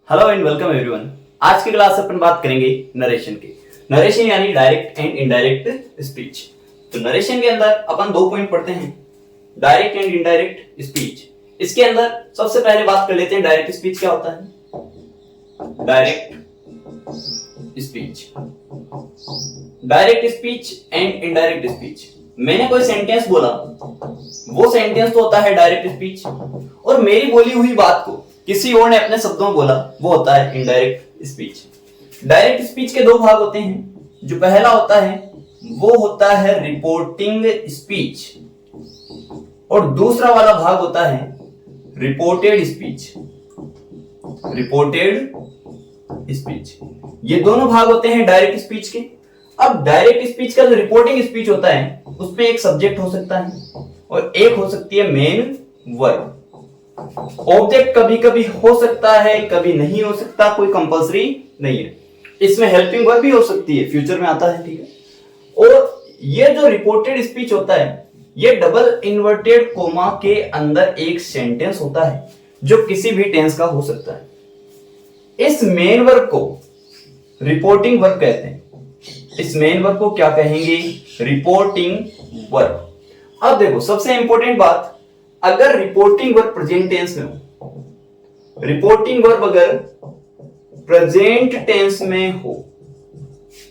Hello and welcome everyone. आज की class अपन बात करेंगे नरेशन की। नरेशन यानी डायरेक्ट एंड इनडायरेक्ट स्पीच। तो नरेशन के अंदर अपन दो पॉइंट पढ़ते हैं, डायरेक्ट एंड इनडायरेक्ट स्पीच। इसके अंदर सबसे पहले बात कर लेते हैं डायरेक्ट स्पीच क्या होता है। Direct speech, direct speech and indirect speech. मैंने कोई सेंटेंस बोला, वो सेंटेंस तो होता है डायरेक्ट स्पीच, और मेरी बोली हुई बात को किसी और ने अपने शब्दों में बोला, वो होता है इनडायरेक्ट स्पीच। डायरेक्ट स्पीच के दो भाग होते हैं। जो पहला होता है वो होता है रिपोर्टिंग स्पीच, और दूसरा वाला भाग होता है रिपोर्टेड स्पीच। रिपोर्टेड स्पीच, ये दोनों भाग होते हैं डायरेक्ट स्पीच के। अब डायरेक्ट स्पीच का जो रिपोर्टिंग स्पीच होता है उसमें एक सब्जेक्ट हो सकता है और एक हो सकती है मेन वर्ब। ऑब्जेक्ट कभी कभी हो सकता है, कभी नहीं हो सकता, कोई कंपलसरी नहीं है। इसमें हेल्पिंग वर्ब भी हो सकती है, फ्यूचर में आता है, ठीक है। और ये जो रिपोर्टेड स्पीच होता है ये डबल इन्वर्टेड कोमा के अंदर एक सेंटेंस होता है जो किसी भी टेंस का हो सकता है। इस मेन वर्ब को रिपोर्टिंग वर्ब कहते हैं। इस मेन वर्ब को क्या कहेंगे? Reporting verb. अब देखो सबसे इंपॉर्टेंट बात, अगर रिपोर्टिंग वर्ब प्रेजेंट टेंस में हो, रिपोर्टिंग वर्ब अगर प्रेजेंट टेंस में हो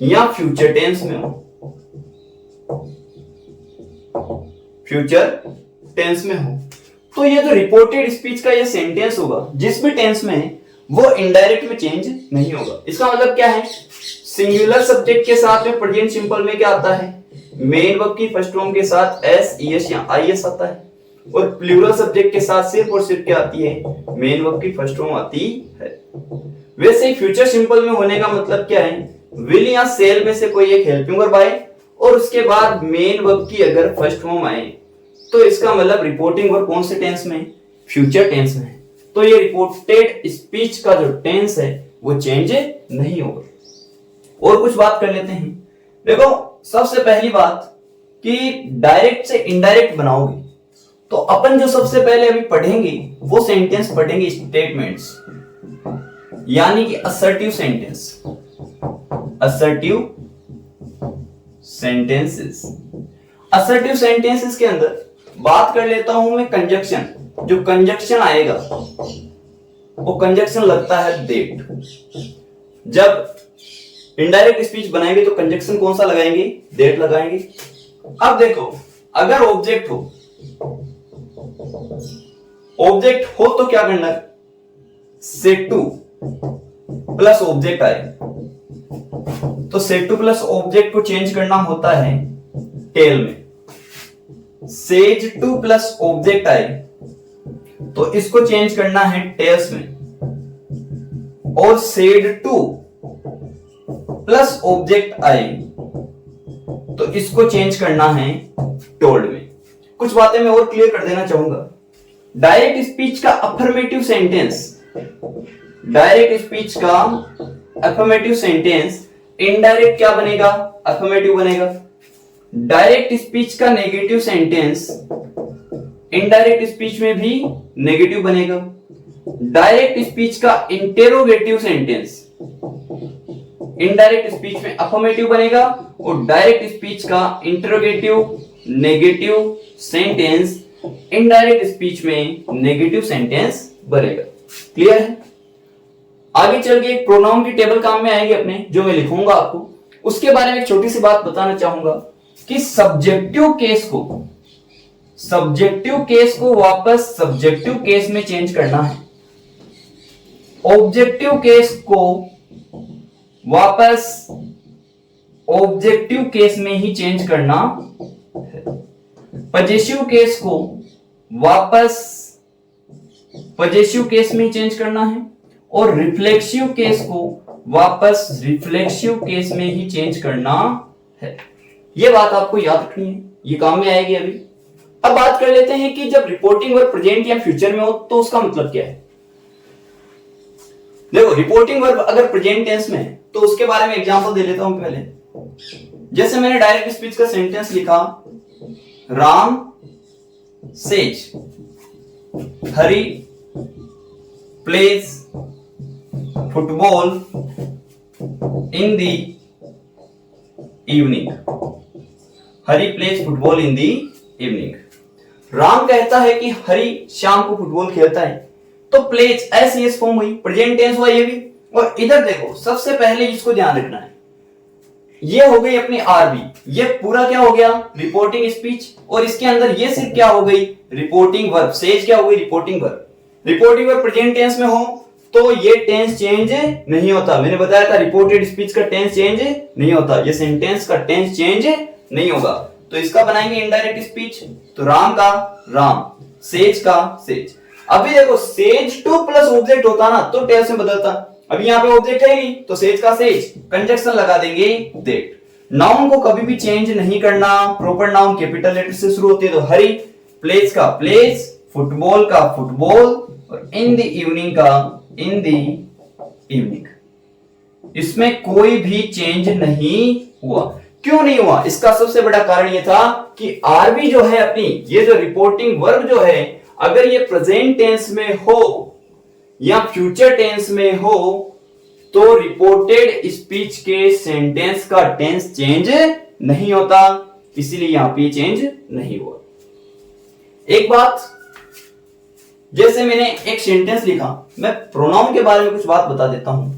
या फ्यूचर टेंस में हो, फ्यूचर टेंस में हो, तो ये जो रिपोर्टेड स्पीच का ये सेंटेंस होगा जिस भी टेंस में है वो इनडायरेक्ट में चेंज नहीं होगा। इसका मतलब क्या है? सिंगुलर सब्जेक्ट के साथ में प्रेजेंट सिंपल में क्या आता है? मेन वर्ब की फर्स्ट फॉर्म के साथ एस, ईएस या आईएस आता है, और प्लूरल सब्जेक्ट के साथ सिर्फ और सिर्फ क्या आती है? मेन वर्ब की फर्स्ट फॉर्म आती है। वैसे ही फ्यूचर सिंपल में होने का मतलब क्या है? विल या सेल में से कोई एक हेल्पिंग वर्ब आए और उसके बाद मेन वर्ब की अगर फर्स्ट फॉर्म आए, तो इसका मतलब रिपोर्टिंग वर्ब कौन से टेंस में? फ्यूचर टेंस में है। तो ये रिपोर्टेड स्पीच का जो टेंस है वो चेंज नहीं होगा। और कुछ बात कर लेते हैं। देखो सबसे पहली बात कि डायरेक्ट से इनडायरेक्ट बनाओगे तो अपन जो सबसे पहले अभी पढ़ेंगे वो सेंटेंस पढ़ेंगे स्टेटमेंट्स, यानी कि assertive sentence, assertive sentences. Assertive sentences के अंदर बात कर लेता हूं मैं कंजक्शन। जो कंजक्शन आएगा वो कंजक्शन लगता है देट। जब इनडायरेक्ट स्पीच बनाएंगे तो कंजक्शन कौन सा लगाएंगे? देट लगाएंगे। अब देखो अगर ऑब्जेक्ट हो, ऑब्जेक्ट हो तो क्या करना है? सेट टू प्लस ऑब्जेक्ट आए तो सेट टू प्लस ऑब्जेक्ट को चेंज करना होता है टेल में। सेज टू प्लस ऑब्जेक्ट आए तो इसको चेंज करना है टेल्स में, और सेड टू प्लस ऑब्जेक्ट आए तो इसको चेंज करना है टोल्ड में। कुछ बातें मैं और क्लियर कर देना चाहूंगा। डायरेक्ट स्पीच का अफर्मेटिव सेंटेंस, डायरेक्ट स्पीच का अफर्मेटिव सेंटेंस इनडायरेक्ट क्या बनेगा? अफर्मेटिव बनेगा। डायरेक्ट स्पीच का नेगेटिव सेंटेंस इनडायरेक्ट स्पीच में भी नेगेटिव बनेगा। डायरेक्ट स्पीच का इंटेरोगेटिव सेंटेंस इनडायरेक्ट स्पीच में अफर्मेटिव बनेगा, और डायरेक्ट स्पीच का interrogative negative sentence indirect speech में नेगेटिव सेंटेंस बनेगा। क्लियर है? आगे चल के एक प्रोनाउन की टेबल काम में आएगी अपने, जो मैं लिखूंगा आपको। उसके बारे में एक छोटी सी बात बताना चाहूंगा कि सब्जेक्टिव केस को वापस सब्जेक्टिव केस में चेंज करना है। ऑब्जेक्टिव केस को वापस ऑब्जेक्टिव केस में ही चेंज करना है। पजेसिव केस को वापस पजेसिव केस में ही चेंज करना है, और रिफ्लेक्सिव केस को वापस रिफ्लेक्सिव केस में ही चेंज करना है। यह बात आपको याद रखनी है, ये काम में आएगी अभी। अब बात कर लेते हैं कि जब रिपोर्टिंग वर्ब प्रेजेंट या फ्यूचर में हो तो उसका मतलब क्या है। देखो रिपोर्टिंग वर्ब अगर प्रेजेंट टेंस में है तो उसके बारे में एग्जांपल दे लेता हूं पहले। जैसे मैंने डायरेक्ट स्पीच का सेंटेंस लिखा, Ram says Hari plays football in the evening. Hari plays football in the evening. Ram कहता है कि हरी शाम को फुटबॉल खेलता है। तो प्लेज एस फॉर्म हुई, प्रेजेंट टेंस हुआ ये भी। और इधर देखो, सबसे पहले इसको ध्यान रखना है, ये हो गई अपनी आरबी, ये पूरा क्या हो गया, रिपोर्टिंग स्पीच। और इसके अंदर ये सिर्फ क्या हो गई, रिपोर्टिंग वर्ब। सेज क्या हो गई, reporting verb. Reporting verb present tense में हो तो ये टेंस चेंज नहीं होता। मैंने बताया था रिपोर्टेड स्पीच का टेंस चेंज नहीं होता, ये सेंटेंस का टेंस चेंज नहीं होगा। तो इसका बनाएंगे इनडायरेक्ट स्पीच। तो राम का राम, सेज का सेज। अभी देखो, सेज टू प्लस ऑब्जेक्ट होता ना तो टेंस में बदलता। अभी यहाँ पे ऑब्जेक्ट है नहीं तो सेज का सेज, कंजक्शन लगा देंगे दैट। नाउन को कभी भी चेंज नहीं करना। प्रॉपर नाउन कैपिटल लेटर से शुरू होती है। तो हरी प्लेज का प्लेज, फुटबॉल का फुटबॉल और इन द इवनिंग का इन द इवनिंग। इसमें कोई भी चेंज नहीं हुआ। क्यों नहीं हुआ, इसका सबसे बड़ा कारण यह था कि आरबी जो है अपनी, ये जो रिपोर्टिंग वर्ब जो है, अगर ये प्रेजेंट टेंस में हो या फ्यूचर टेंस में हो तो रिपोर्टेड स्पीच के सेंटेंस का टेंस चेंज नहीं होता, इसीलिए यहां पे चेंज नहीं हुआ। एक बात, जैसे मैंने एक सेंटेंस लिखा, मैं प्रोनाउन के बारे में कुछ बात बता देता हूं।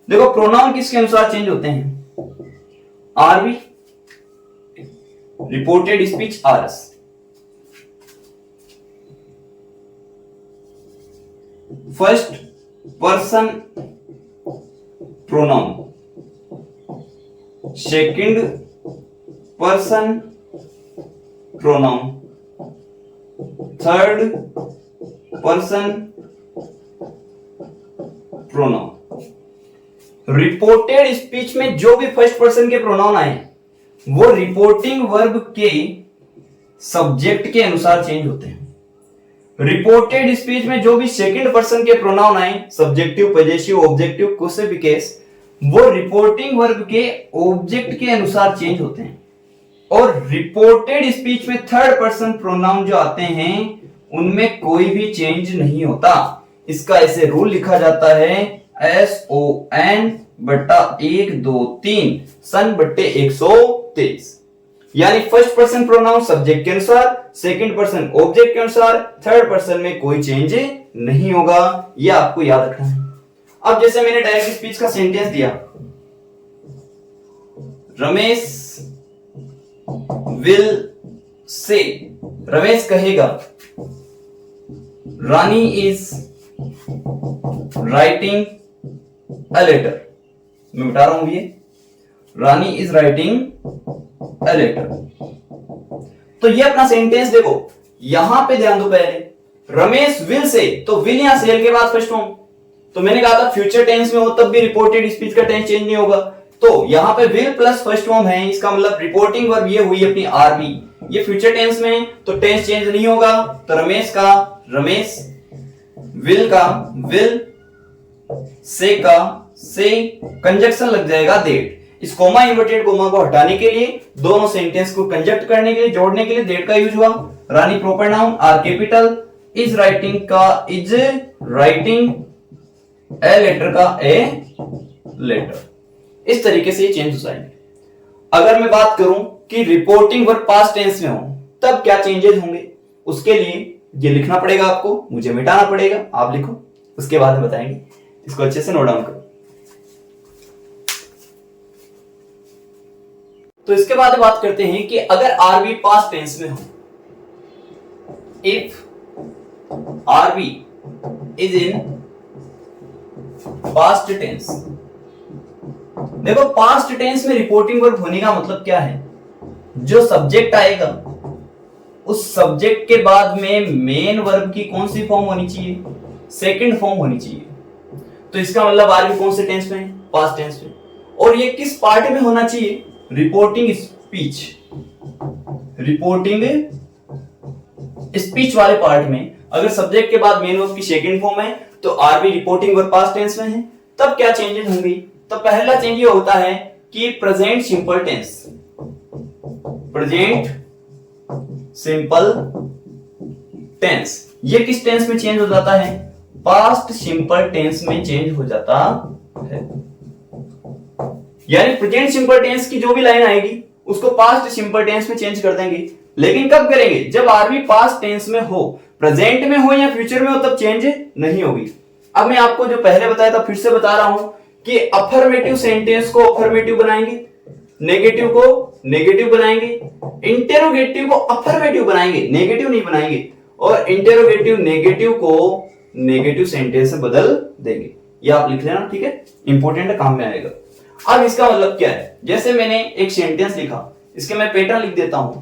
देखो, प्रोनाउन किसके अनुसार चेंज होते हैं, RB, reported speech RS. First person pronoun, second person pronoun, third person pronoun. Reported speech में जो भी फर्स्ट पर्सन के प्रोनाउन आए वो रिपोर्टिंग वर्ब के सब्जेक्ट के अनुसार चेंज होते हैं। रिपोर्टेड स्पीच में जो भी सेकंड पर्सन के प्रोनाउन आए, सब्जेक्टिव, पजेसिव, ऑब्जेक्टिव, कुछ भी केस, वो रिपोर्टिंग वर्ब के ऑब्जेक्ट के अनुसार चेंज होते हैं। और रिपोर्टेड स्पीच में थर्ड पर्सन प्रोनाउन जो आते हैं उनमें कोई भी चेंज नहीं होता। इसका ऐसे रूल लिखा जाता है SON बट्टा 1 2 3 सन बट्टे 123। यानी फर्स्ट पर्सन प्रोनाउन सब्जेक्ट के अनुसार, सेकंड पर्सन ऑब्जेक्ट के अनुसार, थर्ड पर्सन में कोई चेंज नहीं होगा। यह आपको याद रखना है। अब जैसे मैंने डायरेक्ट स्पीच का सेंटेंस दिया, रमेश विल से, रमेश कहेगा, रानी इज राइटिंग अ लेटर। मैं बता रहा हूं ये, रानी इज राइटिंग अ लेटर। तो ये अपना सेंटेंस देखो, यहां पे ध्यान दो। पहले रमेश विल से, तो विल यहां सेल के बाद फर्स्ट फॉर्म। तो मैंने कहा था फ्यूचर टेंस में हो तब भी रिपोर्टेड स्पीच का टेंस चेंज नहीं होगा। तो यहां पे विल प्लस फर्स्ट फॉर्म है, इसका मतलब रिपोर्टिंग वर्ब ये हुई अपनी आरबी। ये फ्यूचर टेंस में है तो टेंस चेंज नहीं होगा। तो रमेश का रमेश, विल का विल, से का से, कंजक्शन लग जाएगा दैट। इस कोमा इन्वर्टेड कोमा को हटाने के लिए, दोनों सेंटेंस को कंजक्ट करने के लिए, जोड़ने के लिए दैट का यूज हुआ। Rani proper noun, R capital, is writing का इज राइटिंग, ए लेटर का ए लेटर। इस तरीके से ये चेंज हो जाएंगे। अगर मैं बात करूं कि रिपोर्टिंग वर्ब पास्ट टेंस में हो तब क्या चेंजेस होंगे, उसके लिए ये लिखना पड़ेगा आपको, मुझे मिटाना पड़ेगा, आप लिखो, उसके बाद में बताएंगे। इसको अच्छे से नोट डाउन करो। तो इसके बाद बात करते हैं कि अगर आरबी पास्ट टेंस में हो, if RB is in past tense. देखो, पास्ट टेंस में रिपोर्टिंग वर्ब होने का मतलब क्या है, जो सब्जेक्ट आएगा उस सब्जेक्ट के बाद में मेन वर्ब की कौन सी फॉर्म होनी चाहिए, सेकंड फॉर्म होनी चाहिए। तो इसका मतलब आरबी कौन से टेंस में है, पास्ट टेंस में। और ये किस पार्ट में होना चाहिए, रिपोर्टिंग स्पीच, रिपोर्टिंग स्पीच वाले पार्ट में। अगर सब्जेक्ट के बाद मेन वर्ब की सेकंड फॉर्म है तो RB reporting verb past tense में है, तब क्या चेंजेस होंगे। तो पहला चेंज ये होता है कि present simple tense, present simple tense, ये किस टेंस में चेंज हो जाता है, पास्ट सिंपल टेंस में चेंज हो जाता है। यानी प्रेजेंट सिंपल टेंस की जो भी लाइन आएगी उसको पास्ट सिंपल टेंस में चेंज कर देंगे। लेकिन कब करेंगे? जब आरबी पास्ट टेंस में हो, प्रेजेंट में हो या फ्यूचर में हो तब चेंज नहीं होगी। अब मैं आपको जो पहले बताया था फिर से बता रहा हूं कि अफर्मेटिव सेंटेंस को अफर्मेटिव बनाएंगे, नेगेटिव को नेगेटिव बनाएंगे, इंटेरोगेटिव को अफर्मेटिव बनाएंगे, नेगेटिव नहीं बनाएंगे, और इंटेरोगेटिव नेगेटिव को नेगेटिव सेंटेंस में बदल देंगे। ये आप लिख लेना, ठीक है, इंपॉर्टेंट है, काम में आएगा। अब इसका मतलब क्या है? जैसे मैंने एक सेंटेंस लिखा, इसके मैं पैटर्न लिख देता हूं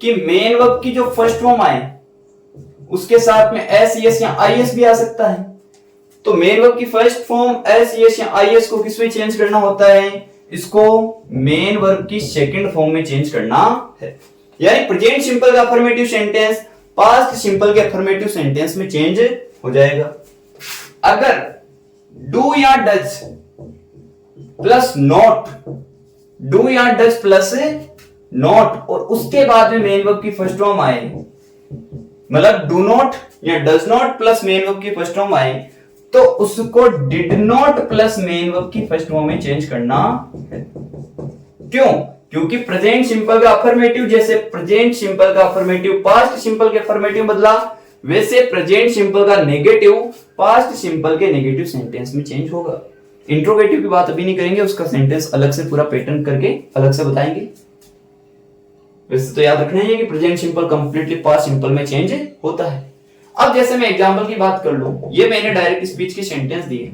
कि मेन वर्ब की जो फर्स्ट फॉर्म आए उसके साथ में एस एस या आई एस भी आ सकता है। तो मेन वर्ब की फर्स्ट फॉर्म एस एस या आई एस को किस में चेंज करना होता है? इसको मेन वर्ब की सेकंड फॉर्म में चेंज करना है। यानी प्रेजेंट सिंपल का अफर्मेटिव सेंटेंस पास्ट सिंपल के अफर्मेटिव सेंटेंस में चेंज हो जाएगा। अगर डू या डज प्लस नॉट, डू या डज प्लस नॉट और उसके बाद में मेन वर्ब की फर्स्ट फॉर्म आए, मतलब डू नॉट या does not plus main verb की फर्स्ट फॉर्म आए, तो उसको did not plus main verb की फर्स्ट फॉर्म में चेंज करना है। क्यों? क्योंकि प्रेजेंट सिंपल का अफर्मेटिव जैसे प्रेजेंट सिंपल का अफर्मेटिव पास्ट सिंपल के अफर्मेटिव बदला, वैसे प्रेजेंट सिंपल का नेगेटिव पास्ट सिंपल के नेगेटिव सेंटेंस में चेंज होगा। इंट्रोगेटिव की बात अभी नहीं करेंगे, उसका सेंटेंस अलग से पूरा पैटर्न करके अलग से बताएंगे। वैसे तो याद रखना है कि present simple completely past simple में चेंज होता है। अब जैसे मैं एग्जांपल की बात कर लूं, ये मैंने डायरेक्ट स्पीच की सेंटेंस दी है।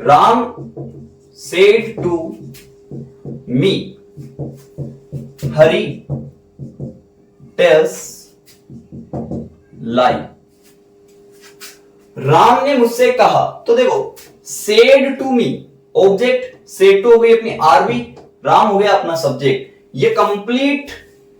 Ram said to me Hari tells lie. Ram ने मुझसे कहा, तो देखो said to me object, said to हो गई अपनी आरबी, राम हो गया अपना सब्जेक्ट। ये कंप्लीट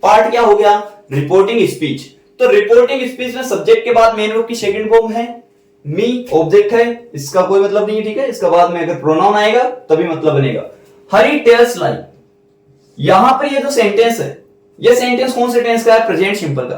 पार्ट क्या हो गया? Reporting speech. तो रिपोर्टिंग स्पीच में सब्जेक्ट के बाद मेन वर्ब की सेकंड फॉर्म है, मी ऑब्जेक्ट है, इसका कोई मतलब नहीं है, ठीक है। इसका बाद में अगर प्रोनाउन आएगा तभी मतलब बनेगा। हरी टेल्स लाई, यहां पर ये जो सेंटेंस है, ये सेंटेंस कौन से टेंस का है? प्रेजेंट सिंपल का।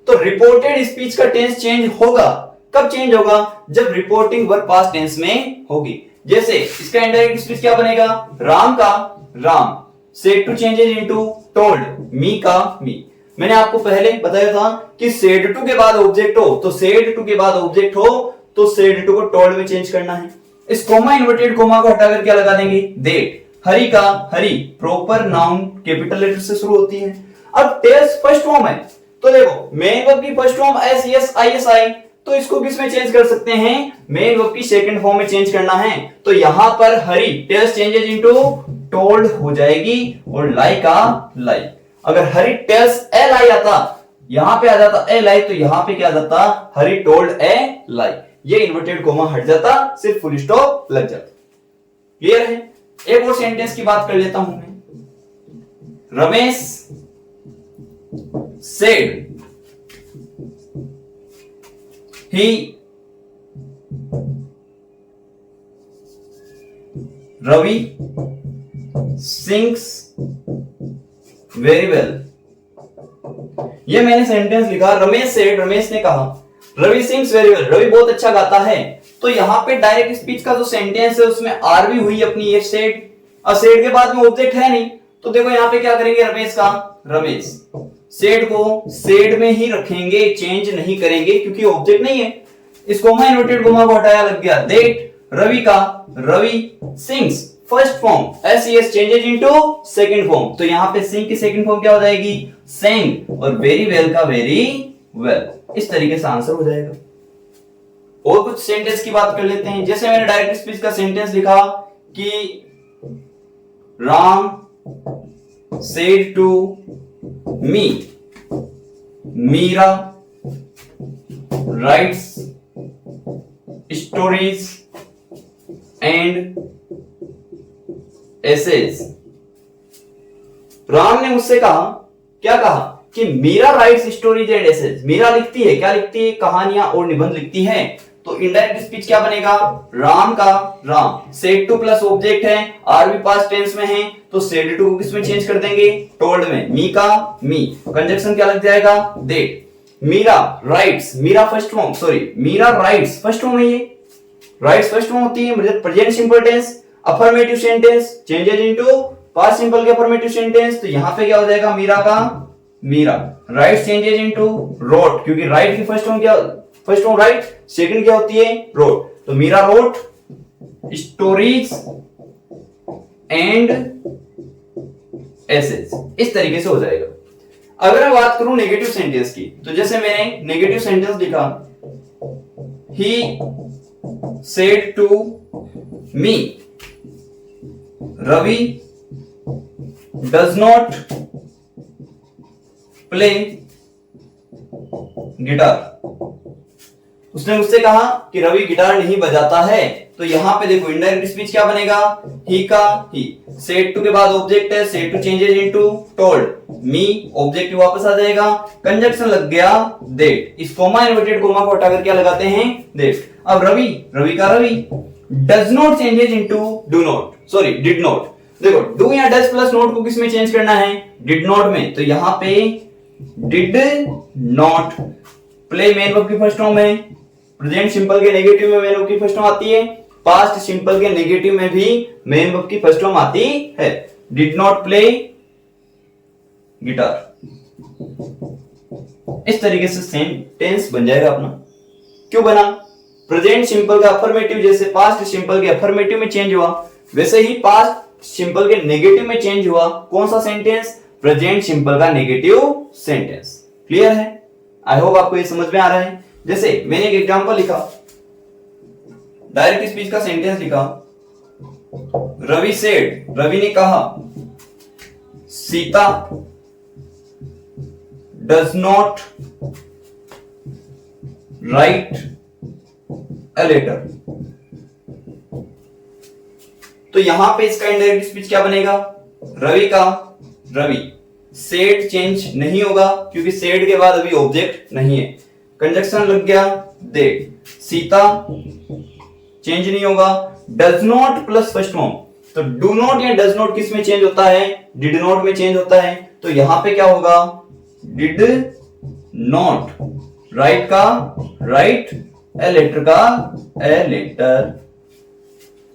तो रिपोर्टेड स्पीच का टेंस चेंज होगा। कब चेंज होगा? जब रिपोर्टिंग वर्ब पास्ट टेंस में होगी। जैसे इसका इनडायरेक्ट स्पीच क्या बनेगा? राम का Ram, said to changes into told, me का मी। मैंने आपको पहले बताया था कि सेड टू के बाद ऑब्जेक्ट हो तो सेड टू के बाद ऑब्जेक्ट हो तो सेड टू को टोल्ड में चेंज करना है। इस कोमा इन्वर्टेड कोमा को हटाकर क्या लगा देंगे? दैट। हरी का हरी प्रॉपर नाउन कैपिटल लेटर से शुरू होती है। अब टेल्स फर्स्ट फॉर्म है, तो देखो मेन वर्ब की first form S S I S I, तो इसको किस में चेंज कर सकते हैं? मेन वर्ब की सेकंड फॉर्म में चेंज करना है। तो यहां पर हरी टेल्स चेंजेस इनटू टोल्ड हो जाएगी और लाई का लाई। अगर हरी टेल्स ए लाई आता, यहां पे आ जाता ए लाई, तो यहां पे क्या आ जाता? हरी टोल्ड ए लाई। ये इन्वर्टेड कोमा हट जाता, सिर्फ फुल स्टॉप लग जाता। क्लियर है? एक और सेंटेंस की बात कर लेता हूं मैं। Ramesh said he Ravi sings very well. ये मैंने सेंटेंस लिखा, रमेश सेड, रमेश ने कहा, Ravi sings very well, Ravi बहुत अच्छा गाता है। तो यहां पे डायरेक्ट स्पीच का जो सेंटेंस है उसमें आर भी हुई अपनी, ये सेड, और सेड के बाद में ऑब्जेक्ट है नहीं, तो देखो यहां पे क्या करेंगे? रमेश का रमेश, सेड को सेड में ही रखेंगे, चेंज नहीं करेंगे क्योंकि ऑब्जेक्ट नहीं है। इस कोमा इन्वर्टेड कोमा को हटाया, लग गया दैट। रवि का Ravi sings first form S S changes into second form, तो यहां पे सिंग की सेकंड फॉर्म क्या हो जाएगी? सेंग, और वेरी वेल का वेरी वेल। इस तरीके से आंसर हो जाएगा। और कुछ सेंटेंस की बात कर लेते हैं। जैसे मैंने डायरेक्ट स्पीच का सेंटेंस लिखा कि Ram said to me Meera writes stories and essays. Ram ने मुझसे कहा, क्या कहा? कि Meera writes stories and essays. Meera लिखती है, क्या लिखती है? कहानियां और निबंध लिखती है। तो इनडायरेक्ट स्पीच क्या बनेगा? राम का Ram, said two plus object है, आर भी पास्ट टेंस में है, तो सेड टू को किसमें चेंज कर देंगे? टोल्ड में। मी का मी, कंजक्शन क्या लग जाएगा? That. Meera writes, Meera first form, sorry Meera writes first form है ये, राइट्स फर्स्ट फॉर्म होती है present simple tense, affirmative sentence changes into past simple के अफर्मेटिव सेंटेंस, तो यहां पे क्या हो जाएगा मीरा का Meera, write changes into wrote, क्योंकि राइट की फर्स्ट फॉर्म क्या, फर्स्ट फॉर्म राइट, सेकंड क्या होती है रोट, तो Meera wrote stories and essays, इस तरीके से हो जाएगा। अगर मैं बात करूं नेगेटिव सेंटेंस की, तो जैसे मैंने नेगेटिव सेंटेंस लिखा, he said to me Ravi does not play guitar, उसने मुझसे कहा कि रवि गिटार नहीं बजाता है, तो यहां पे देखो इनडायरेक्ट स्पीच क्या बनेगा, ही का ही, सेड टू के बाद ऑब्जेक्ट है, said to changes into told, me object वापस आ जाएगा, कंजक्शन लग गया दैट, इस कोमा इन्वर्टेड कोमा को हटाकर क्या लगाते हैं दैट। अब रवि, रवि का Ravi, does not changes into do not, sorry did not, देखो डू या डज प्लस नॉट को किस में चेंज करना है, डिड नॉट में, तो यहां पे did not, play main verb की फर्स्ट फॉर्म है, प्रेजेंट सिंपल के नेगेटिव में मेन वर्ब की फर्स्ट फॉर्म आती है, पास्ट सिंपल के नेगेटिव में भी मेन वर्ब की फर्स्ट फॉर्म आती है, डिड नॉट प्ले गिटार, इस तरीके से सेंटेंस बन जाएगा अपना। क्यों बना, प्रेजेंट सिंपल का अफर्मेटिव जैसे पास्ट सिंपल के अफर्मेटिव में चेंज हुआ, वैसे ही पास्ट सिंपल के नेगेटिव में चेंज हुआ, कौन सा सेंटेंस, प्रेजेंट सिंपल का नेगेटिव सेंटेंस। क्लियर है, आई होप आपको ये समझ में आ रहा है। जैसे मैंने एक एग्जांपल लिखा, डायरेक्ट स्पीच का सेंटेंस लिखा, रवि सेड, रवि ने कहा, Sita does not write a letter, तो यहां पे इसका इनडायरेक्ट स्पीच क्या बनेगा, रवि का रवि, सेड चेंज नहीं होगा क्योंकि सेड के बाद अभी ऑब्जेक्ट नहीं है, कंजक्शन लग गया दैट, सीता चेंज नहीं होगा, does not plus first form, तो डू नॉट या डज नॉट किस में चेंज होता है, डिड नॉट में चेंज होता है, तो यहां पे क्या होगा, डिड नॉट, राइट का राइट, ए लेटर का ए लेटर,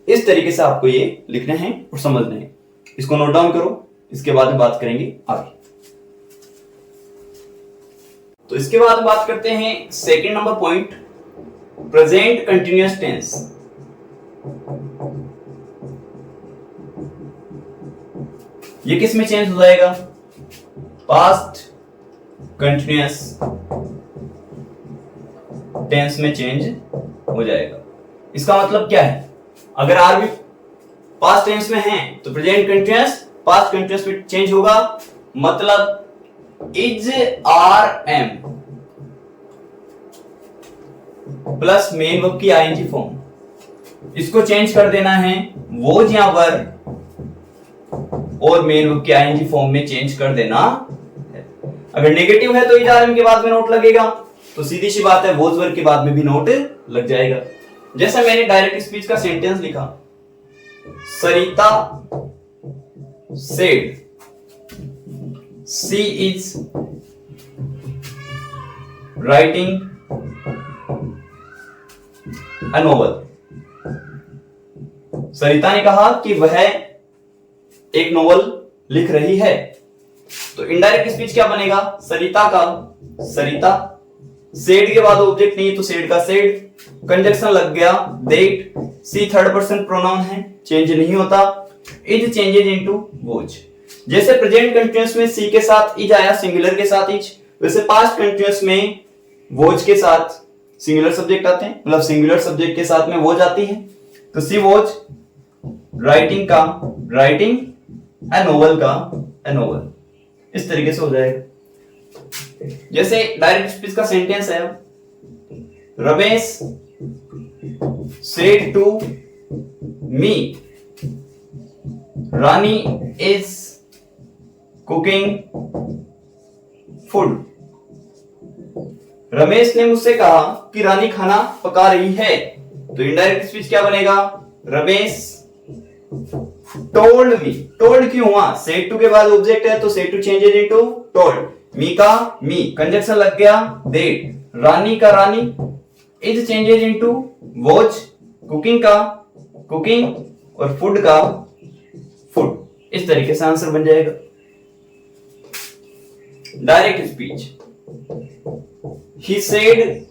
इस तरीके से आपको ये लिखने हैं और समझने हैं। इसको नोट डाउन करो, इसके बाद में बात करेंगे आगे। तो इसके बाद बात करते हैं second number point, present continuous tense. ये किस में चेंज हो जाएगा, पास्ट कंटिन्यूअस टेंस में चेंज हो जाएगा। इसका मतलब क्या है, अगर आर भी पास्ट टेंस में है तो प्रेजेंट कंटिन्यूअस पास्ट कंटिन्यूअस में चेंज होगा, मतलब is are am plus main verb की आईएनजी फॉर्म, इसको चेंज कर देना है वोज या वर और मेन वर्ब की आईएनजी फॉर्म में चेंज कर देना है। अगर नेगेटिव है तो इज आर एम के बाद में नोट लगेगा, तो सीधी सी बात है वोज वर के बाद में भी नोट लग जाएगा। जैसा मैंने डायरेक्ट स्पीच का सेंटेंस लिखा, सरिता said she is writing a novel, सरिता ने कहा कि वह एक नोवेल लिख रही है, तो इनडायरेक्ट स्पीच क्या बनेगा, सरिता का सरिता, सेड के बाद ऑब्जेक्ट नहीं तो सेड का सेड, कंजक्शन लग गया that, she third person pronoun है, चेंज नहीं होता, इज चेंजेज इनटू वोज। जैसे प्रेजेंट कंटिन्यूअस में सी के साथ इज आया, सिंगुलर के साथ इज, वैसे पास्ट कंटिन्यूअस में वोज के साथ सिंगुलर सब्जेक्ट आते हैं, मतलब सिंगुलर सब्जेक्ट के साथ में वोज आती है, तो सी वोज राइटिंग का राइटिंग, ए नोवेल का ए नोवेल, इस तरीके से हो जाएगा। जैसे डायरेक्ट स्पीच का सेंटेंस है, Ramesh said to me Rani is cooking food, Ramesh ने मुझसे कहा कि रानी खाना पका रही है, तो इनडायरेक्ट स्पीच क्या बनेगा, रमेश टोल्ड मी, टोल्ड क्यों हुआ, सेड टू के बाद ऑब्जेक्ट है तो said to changes into told, me का मी, कंजक्शन लग गया दैट, रानी का Rani, is changes into was, cooking का कुकिंग और फूड का फूड। इस तरीके से आंसर बन जाएगा। Direct speech, he said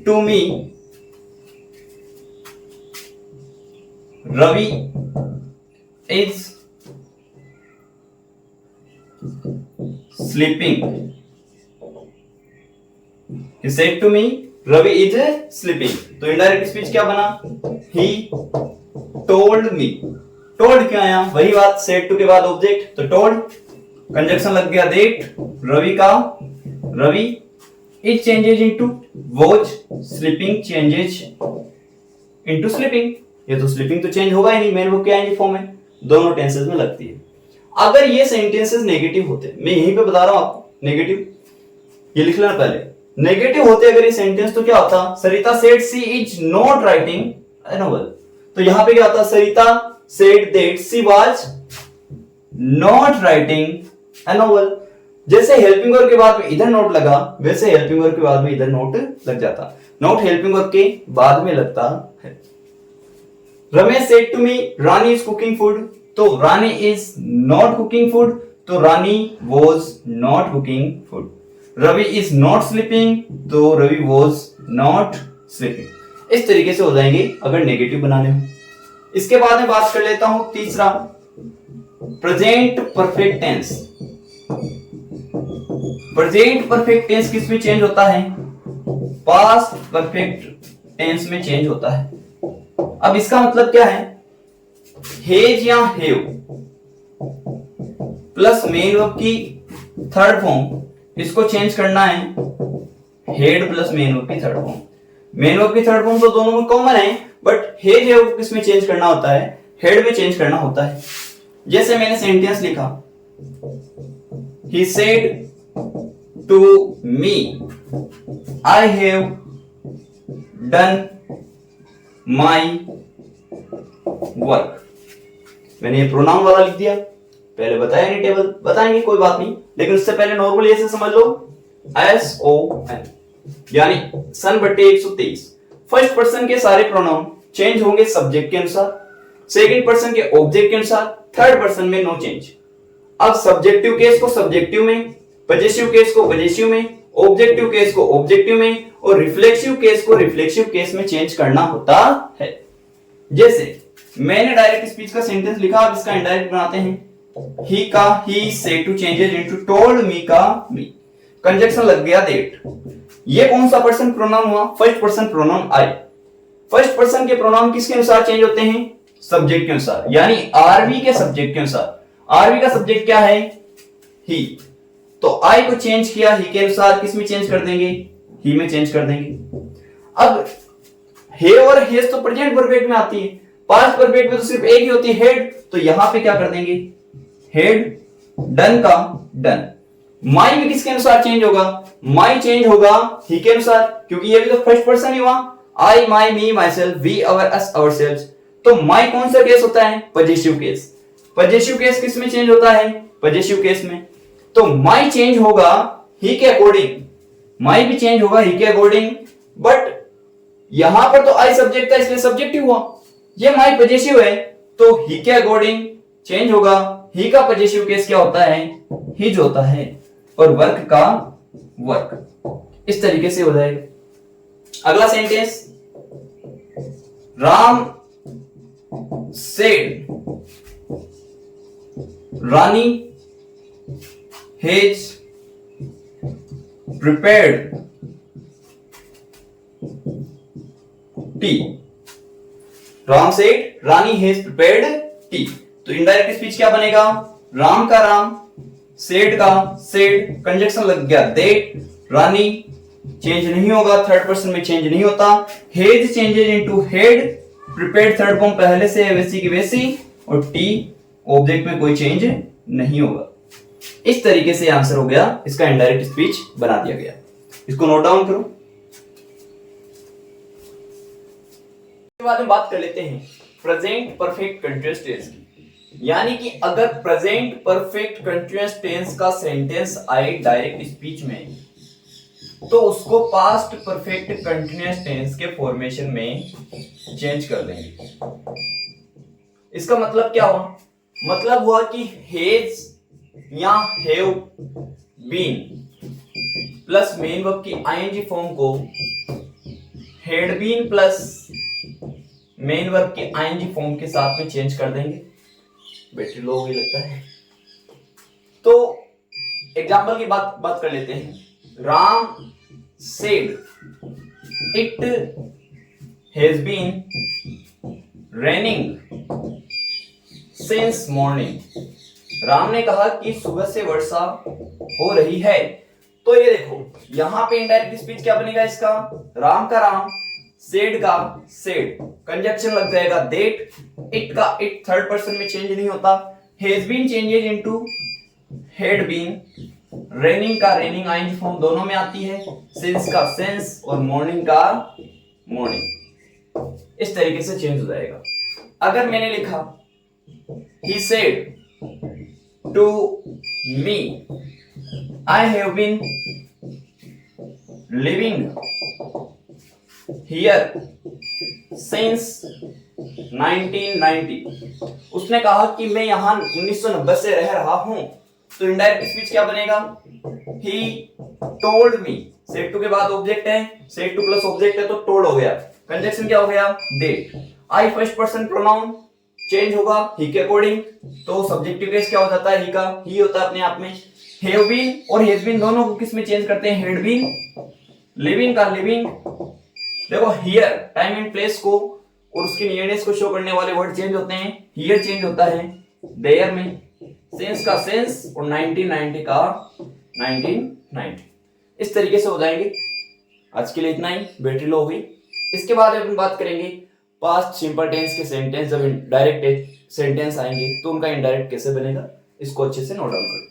to me Ravi is sleeping, he said to me Ravi is sleeping। तो इनडायरेक्ट स्पीच क्या बना, he told me। told क्या आया, वही बात, said to के बाद ऑब्जेक्ट, तो told, कंजक्शन लग गया that, रवि का Ravi, it changes into watch, sleeping changes into sleeping। ये तो स्लीपिंग तो चेंज होगा ही नहीं, मेन वर्ब के आएंगे फॉर्म में, दोनों टेंसेस में लगती है। अगर ये सेंटेंसेस नेगेटिव होते, मैं यहीं पे बता रहा हूं आपको, नेगेटिव ये लिख लेना पहले, नेगेटिव होते अगर ये सेंटेंस तो क्या होता, Sarita said she is not writing a novel. तो यहां पे क्या होता, Sarita said that she was not writing a novel. जैसे हेल्पिंग वर्ब के बाद में इधर नोट लगा, वैसे हेल्पिंग वर्ब के बाद में इधर नोट लग जाता, नोट हेल्पिंग वर्ब के बाद में लगता है। Ramesh said to me Rani is cooking food, तो Rani is not cooking food, तो Rani was not cooking food. Ravi is not sleeping, तो रवि वॉज नॉट स्लीपिंग। इस तरीके से हो जाएंगे अगर नेगेटिव बनाने हो। इसके बाद में बात कर लेता हूं तीसरा, present perfect tense. Present perfect tense किस में चेंज होता है, पास्ट परफेक्ट टेंस में चेंज होता है। अब इसका मतलब क्या है, हेज या हेव प्लस मेन वर्ब की थर्ड फॉर्म, इसको चेंज करना है हेड प्लस मेन वर्ब की थर्ड फॉर्म। मेन वर्ब की थर्ड फॉर्म तो दोनों में कॉमन है, बट हेज हेव किस में चेंज करना होता है, हेड में चेंज करना होता है। जैसे मैंने सेंटेंस लिखा, he said to me I have done my work। मैंने ये प्रोनाउन वाला लिख दिया, पहले बताया नहीं, टेबल बताएंगे कोई बात नहीं, लेकिन उससे पहले नॉर्मली ऐसे समझ लो, SON यानी सन बटे 123। फर्स्ट पर्सन के सारे प्रोनाउन चेंज होंगे सब्जेक्ट के अनुसार, सेकंड पर्सन के ऑब्जेक्ट के अनुसार, थर्ड पर्सन में नो चेंज। अब सब्जेक्टिव केस को सब्जेक्टिव में, पजेसिव केस को पजेसिव में, ऑब्जेक्टिव केस को ऑब्जेक्टिव में और रिफ्लेक्सिव केस को रिफ्लेक्सिव केस में चेंज करना होता है। जैसे मैंने डायरेक्ट स्पीच का सेंटेंस लिखा, अब इसका इनडायरेक्ट बनाते हैं। ही का he said to changes into told me का मी, कंजक्शन लग गया दैट। ये कौन सा पर्सन प्रोनाउन हुआ, first person pronoun I. First person के प्रोनाउन किसके अनुसार चेंज होते हैं, सब्जेक्ट के अनुसार, यानी आरवी के सब्जेक्ट के अनुसार। आरवी का सब्जेक्ट क्या है, ही, तो आई को चेंज किया ही के अनुसार, किस में चेंज कर देंगे, ही में चेंज कर देंगे। अब हे और हेज तो प्रेजेंट परफेक्ट में आती है, पास्ट परफेक्ट में तो सिर्फ एक ही होती है हेड, तो यहां पे क्या कर देंगे, हेड, डन का डन। माई भी किसके अनुसार चेंज होगा, माई चेंज होगा ही के अनुसार, क्योंकि ये भी तो फर्स्ट पर्सन ही हुआ, I my me myself we our us ourselves. तो माई कौन सा केस होता है, पजेसिव केस। पजेसिव केस किस में चेंज होता है, पजेसिव केस में। तो माई चेंज होगा ही के अकॉर्डिंग, माई भी चेंज होगा ही के अकॉर्डिंग, बट यहां पर तो आई सब्जेक्ट था इसलिए सब्जेक्टिव हुआ, ये माई पजेसिव है तो ही के अकॉर्डिंग चेंज होगा। ही का पजेसिव केस क्या होता है, हिज होता है, और वर्क का वर्क। इस तरीके से हो जाएगा। अगला sentence, Ram said Rani has prepared T. Ram said Rani has prepared T, तो इनडायरेक्ट स्पीच क्या बनेगा, राम का राम, सेड का सेड, कंजक्शन लग गया दैट, रानी चेंज नहीं होगा, थर्ड पर्सन में चेंज नहीं होता, hedge changes into head, prepared third form पहले से है वैसी की वैसी, और टी ऑब्जेक्ट में कोई चेंज नहीं होगा। इस तरीके से आंसर हो गया, इसका इनडायरेक्ट स्पीच बना दिया गया। इसको नोट डाउन करो। इसके बाद हम बात कर लेते हैं प्रेजेंट परफेक्ट कंटिन्यूअस टेंस की। यानी कि अगर प्रेजेंट परफेक्ट कंटीन्यूअस टेंस का सेंटेंस आए डायरेक्ट स्पीच में तो उसको पास्ट परफेक्ट कंटीन्यूअस टेंस के फॉर्मेशन में चेंज कर देंगे। इसका मतलब क्या हुआ? मतलब हुआ कि हेज या have been plus main verb की आईएनजी फॉर्म को had been plus main verb की आईएनजी फॉर्म के साथ में चेंज कर देंगे। बैटरी लो हो गई लगता है। तो एग्जांपल की बात कर लेते हैं। Ram said it has been raining since morning. Ram ने कहा कि सुबह से वर्षा हो रही है। तो ये देखो यहां पे इनडायरेक्ट स्पीच क्या बनेगा इसका? राम का राम, सेड का सेड, कंजक्शन लग जाएगा दैट, इट का इट थर्ड पर्सन में चेंज नहीं होता, has been changes into had been, raining का रेनिंग आईएनजी फॉर्म दोनों में आती है, सिंस का सिंस और मॉर्निंग का मॉर्निंग। इस तरीके से चेंज हो जाएगा। अगर मैंने लिखा he said to me I have been living here since 1990। उसने कहा कि मैं यहां 1990 से रह रहा हूं। तो इनडायरेक्ट स्पीच क्या बनेगा? he told me, said to के बाद ऑब्जेक्ट है, said to प्लस ऑब्जेक्ट है तो told हो गया। कंजक्शन क्या हो गया? did। I first person pronoun change होगा ही के अकॉर्डिंग, तो सब्जेक्टिव केस क्या हो जाता है? ही का ही होता है अपने आप में। हैव बीन और हैज बीन दोनों को किस में चेंज करते हैं? Had been. लिविंग का लिविंग, देखो हियर टाइम एंड प्लेस को और उसकी नियरनेस को शो करने वाले वर्ड चेंज होते हैं। हियर चेंज होता है देयर में, सिंस का सिंस और 1990 का 1990। इस तरीके से हो जाएंगे। आज के लिए इतना ही, बैटरी लो हो गई। इसके बाद अपन बात करेंगे पास्ट सिंपल टेंस के सेंटेंस। जब डायरेक्ट सेंटेंस आएंगे तो उनका इनडायरेक्ट कैसे बनेगा, इसको अच्छे से नोट डाउन करें।